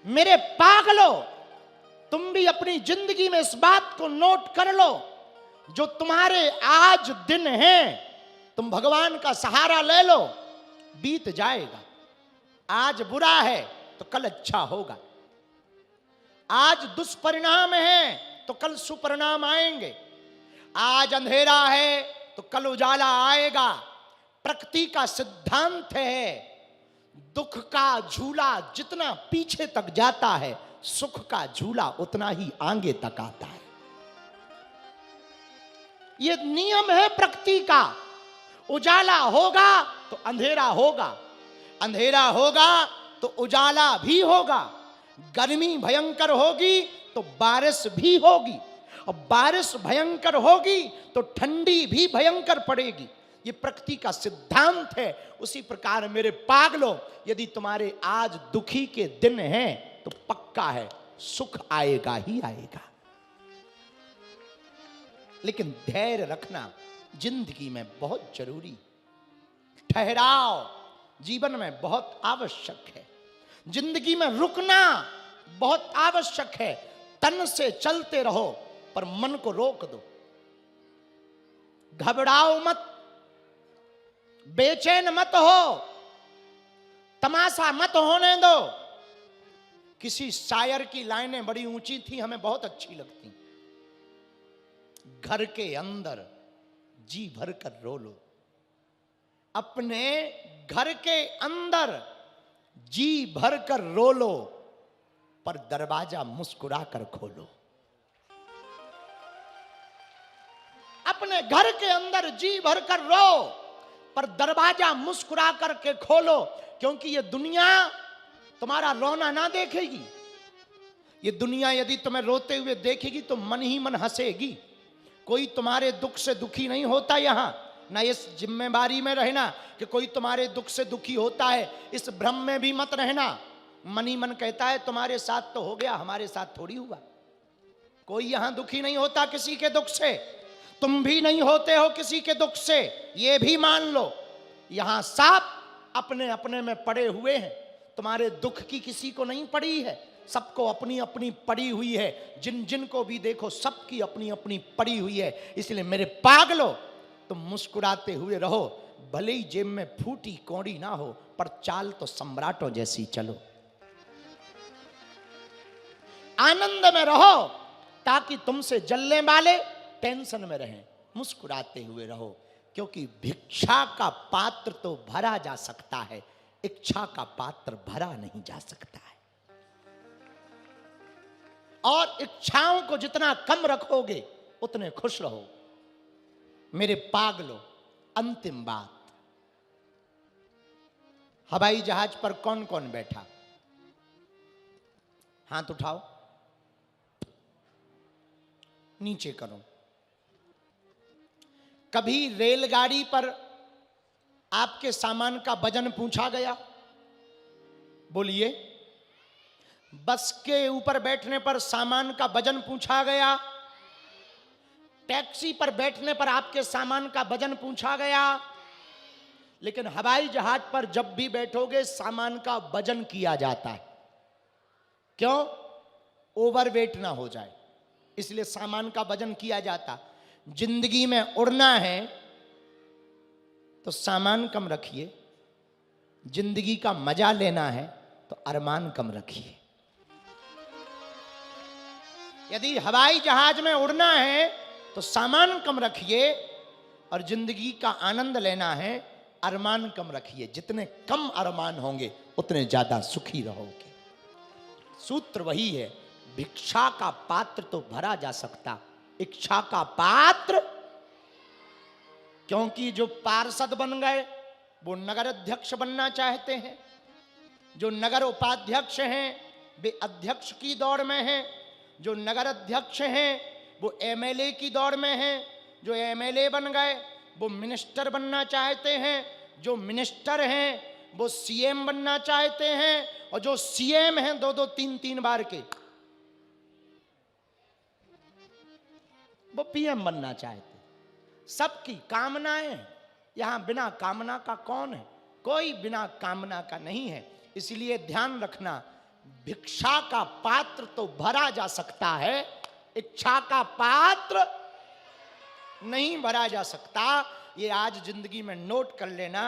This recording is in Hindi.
मेरे पागलों, तुम भी अपनी जिंदगी में इस बात को नोट कर लो, जो तुम्हारे आज दिन हैं, तुम भगवान का सहारा ले लो, बीत जाएगा। आज बुरा है तो कल अच्छा होगा, आज दुष्परिणाम है तो कल सुपरिणाम आएंगे, आज अंधेरा है तो कल उजाला आएगा। प्रकृति का सिद्धांत है, दुख का झूला जितना पीछे तक जाता है, सुख का झूला उतना ही आगे तक आता है। ये नियम है प्रकृति का। उजाला होगा तो अंधेरा होगा, अंधेरा होगा तो उजाला भी होगा, गर्मी भयंकर होगी तो बारिश भी होगी, और बारिश भयंकर होगी तो ठंडी भी भयंकर पड़ेगी। ये प्रकृति का सिद्धांत है। उसी प्रकार मेरे पागलों, यदि तुम्हारे आज दुखी के दिन हैं तो पक्का है सुख आएगा ही आएगा। लेकिन धैर्य रखना जिंदगी में बहुत जरूरी, ठहराव जीवन में बहुत आवश्यक है, जिंदगी में रुकना बहुत आवश्यक है। तन से चलते रहो पर मन को रोक दो, घबराओ मत, बेचैन मत हो, तमाशा मत होने दो। किसी शायर की लाइनें बड़ी ऊंची थी, हमें बहुत अच्छी लगती। घर के अंदर जी भर कर रो लो, अपने घर के अंदर जी भर कर रो लो, पर दरवाजा मुस्कुरा कर खोलो। अपने घर के अंदर जी भर कर रो, पर दरवाजा मुस्कुरा करके खोलो, क्योंकि ये दुनिया तुम्हारा रोना ना देखेगी। ये दुनिया यदि तुम्हें रोते हुए देखेगी तो मन ही मन हंसेगी। कोई तुम्हारे दुख से दुखी नहीं होता यहां, ना इस जिम्मेदारी में रहना कि कोई तुम्हारे दुख से दुखी होता है, इस भ्रम में भी मत रहना। मन ही मन कहता है तुम्हारे साथ तो हो गया, हमारे साथ थोड़ी हुआ। कोई यहां दुखी नहीं होता किसी के दुख से, तुम भी नहीं होते हो किसी के दुख से, ये भी मान लो। यहां सब अपने अपने में पड़े हुए हैं, तुम्हारे दुख की किसी को नहीं पड़ी है, सबको अपनी अपनी पड़ी हुई है। जिन जिन को भी देखो सबकी अपनी अपनी पड़ी हुई है। इसलिए मेरे पागलों, तुम मुस्कुराते हुए रहो, भले ही जेब में फूटी कौड़ी ना हो, पर चाल तो सम्राटों जैसी चलो। आनंद में रहो ताकि तुमसे जलने वाले टेंशन में रहें। मुस्कुराते हुए रहो, क्योंकि भिक्षा का पात्र तो भरा जा सकता है, इच्छा का पात्र भरा नहीं जा सकता है। और इच्छाओं को जितना कम रखोगे उतने खुश रहो। मेरे पागलों, अंतिम बात, हवाई जहाज पर कौन कौन बैठा? हाथ उठाओ, नीचे करो। कभी रेलगाड़ी पर आपके सामान का वजन पूछा गया? बोलिए। बस के ऊपर बैठने पर सामान का वजन पूछा गया? टैक्सी पर बैठने पर आपके सामान का वजन पूछा गया? लेकिन हवाई जहाज पर जब भी बैठोगे सामान का वजन किया जाता है। क्यों? ओवरवेट ना हो जाए, इसलिए सामान का वजन किया जाता। जिंदगी में उड़ना है तो सामान कम रखिए, जिंदगी का मजा लेना है तो अरमान कम रखिए। यदि हवाई जहाज में उड़ना है तो सामान कम रखिए, और जिंदगी का आनंद लेना है अरमान कम रखिए। जितने कम अरमान होंगे उतने ज्यादा सुखी रहोगे। सूत्र वही है, भिक्षा का पात्र तो भरा जा सकता, इच्छा का पात्र। क्योंकि जो पार्षद बन गए वो नगर अध्यक्ष बनना चाहते हैं, जो नगर उपाध्यक्ष हैं वे अध्यक्ष की दौड़ में हैं, जो नगर अध्यक्ष हैं वो एमएलए की दौड़ में हैं, जो एमएलए बन गए वो मिनिस्टर बनना चाहते हैं, जो मिनिस्टर हैं वो सीएम बनना चाहते हैं, और जो सीएम हैं 2-2 3-3 बार के वो पीएम बनना चाहते हैं। सबकी कामनाएं, यहां बिना कामना का कौन है? कोई बिना कामना का नहीं है। इसलिए ध्यान रखना, भिक्षा का पात्र तो भरा जा सकता है, इच्छा का पात्र नहीं भरा जा सकता। ये आज जिंदगी में नोट कर लेना।